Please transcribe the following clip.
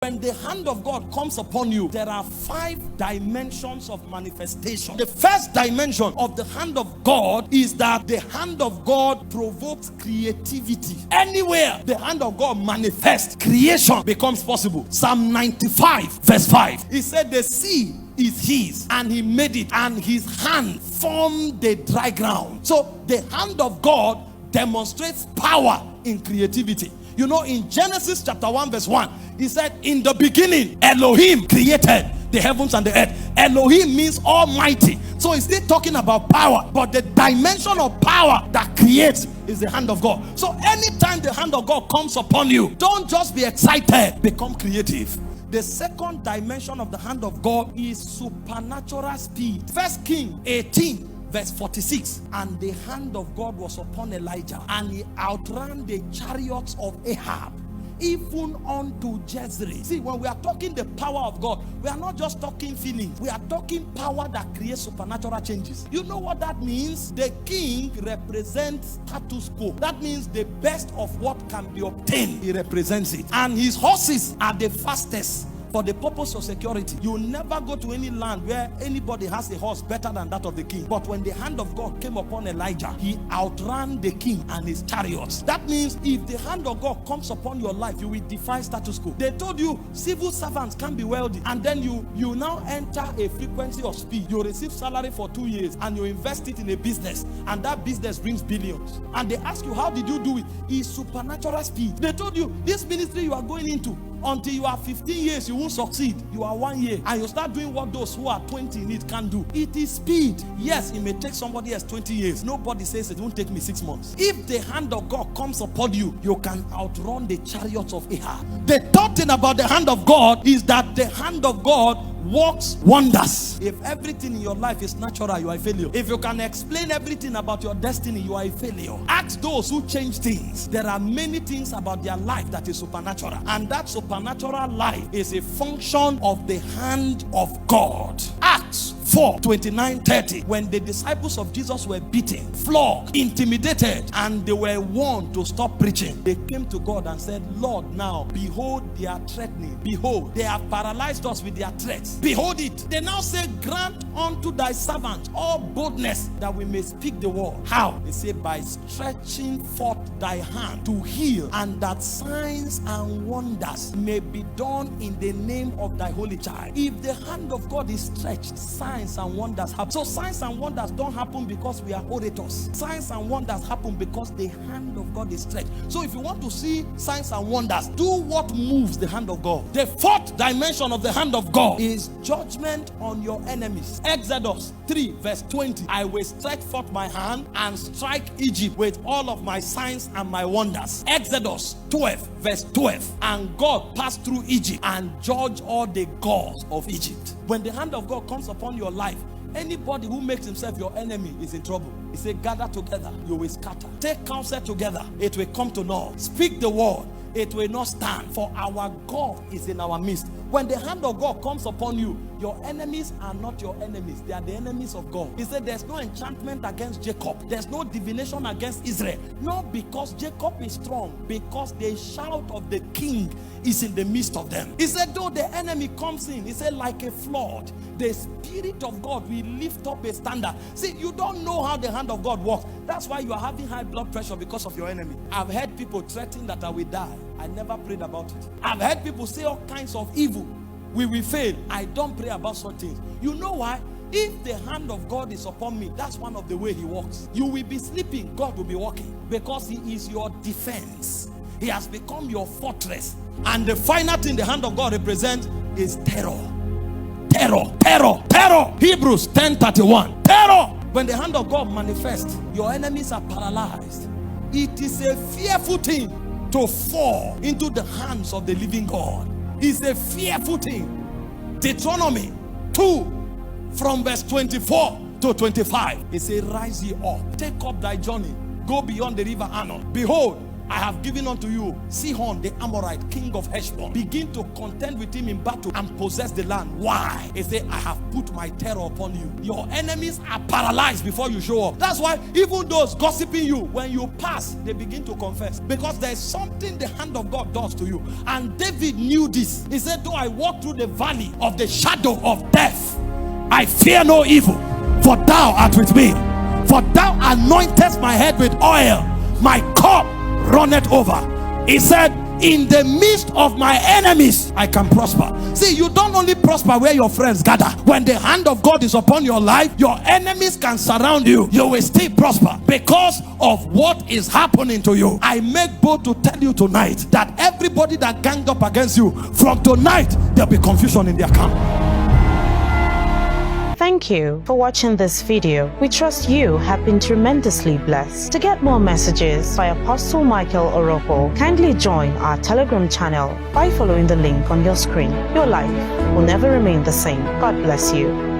When the hand of God comes upon you, there are 5 dimensions of manifestation. The first dimension of the hand of God is that the hand of God provokes creativity. Anywhere the hand of God manifests, creation becomes possible. Psalm 95 verse 5. He said the sea is his, and he made it, and his hand formed the dry ground. So the hand of God demonstrates power in creativity. You know, in Genesis chapter 1 verse 1, he said, in the beginning, Elohim created the heavens and the earth. Elohim means almighty. So he's still talking about power, but the dimension of power that creates is the hand of God. So anytime the hand of God comes upon you, don't just be excited, become creative. The second dimension of the hand of God is supernatural speed. 1 Kings 18 verse 46, and the hand of God was upon Elijah, and he outran the chariots of Ahab, even unto Jezreel. See, when we are talking the power of God, we are not just talking feelings. We are talking power that creates supernatural changes. You know what that means? The king represents status quo. That means the best of what can be obtained, he represents it. And his horses are the fastest. For the purpose of security, you never go to any land where anybody has a horse better than that of the king. But when the hand of God came upon Elijah, he outran the king and his chariots. That means if the hand of God comes upon your life, you will defy status quo. They told you civil servants can be wealthy, and then you now enter a frequency of speed. You receive salary for 2 years and you invest it in a business, and that business brings billions. And they ask you, how did you do it? It's supernatural speed. They told you, this ministry you are going into, until you are 15 years, you won't succeed. You are 1 year, and you start doing what those who are 20 in it can do. It is speed. Yes, it may take somebody else 20 years. Nobody says it won't take me 6 months. If the hand of God comes upon you, you can outrun the chariots of Ahab. The third thing about the hand of God is that the hand of God works wonders. If everything in your life is natural, you are a failure. If you can explain everything about your destiny, you are a failure. Ask those who change things. There are many things about their life that is supernatural, and that supernatural life is a function of the hand of God. Acts 4:29-30, when the disciples of Jesus were beaten, flogged, intimidated, and they were warned to stop preaching, they came to God and said, Lord, now behold their threatening. Behold, they have paralyzed us with their threats. Behold it. They now say, grant unto thy servant all boldness that we may speak the word. How? They say, by stretching forth thy hand to heal, and that signs and wonders may be done in the name of thy holy child. If the hand of God is stretched, signs and wonders happen. So signs and wonders don't happen because we are orators. Signs and wonders happen because the hand of God is stretched. So if you want to see signs and wonders, do what moves the hand of God. The fourth dimension of the hand of God is judgment on your enemies. Exodus 3 verse 20, I will stretch forth my hand and strike Egypt with all of my signs and my wonders. Exodus 12 verse 12, and God passed through Egypt and judged all the gods of Egypt. When the hand of God comes upon your life, anybody who makes himself your enemy is in trouble. He said, gather together, you will scatter. Take counsel together, it will come to naught. Speak the word, it will not stand, for our God is in our midst. When the hand of God comes upon you, your enemies are not your enemies, they are the enemies of God. He said there's no enchantment against Jacob, there's no divination against Israel. Not because Jacob is strong, because the shout of the king is in the midst of them. He said though the enemy comes in, he said like a flood, the Spirit of God will lift up a standard. See, you don't know how the hand of God works. That's why you are having high blood pressure, because of your enemy. I've heard people threaten that I will die. I never prayed about it. I've heard people say all kinds of evil. We will fail. I don't pray about such things. You know why? If the hand of God is upon me, that's one of the way he works. You will be sleeping, God will be walking, because he is your defense. He has become your fortress. And the final thing the hand of God represents is terror. Terror, terror, terror. Hebrews 10:31. Terror. When the hand of God manifests, your enemies are paralyzed. It is a fearful thing to fall into the hands of the living God. It's a fearful thing. Deuteronomy 2 from verse 24 to 25. It says, rise ye up, take up thy journey, go beyond the river Arnon. Behold, I have given unto you Sihon the Amorite, king of Heshbon. Begin to contend with him in battle and possess the land. Why? He said, I have put my terror upon you. Your enemies are paralyzed before you show up. That's why even those gossiping you, when you pass, they begin to confess, because there's something the hand of God does to you. And David knew this. He said, though I walk through the valley of the shadow of death, I fear no evil, for thou art with me. For thou anointest my head with oil, my cup runneth over. He said, in the midst of my enemies I can prosper. See, you don't only prosper where your friends gather. When the hand of God is upon your life, your enemies can surround you. You will still prosper because of what is happening to you. I make bold to tell you tonight that everybody that ganged up against you, from tonight there'll be confusion in their camp. Thank you for watching this video. We trust you have been tremendously blessed. To get more messages by Apostle Michael Orokpo, kindly join our Telegram channel by following the link on your screen. Your life will never remain the same. God bless you.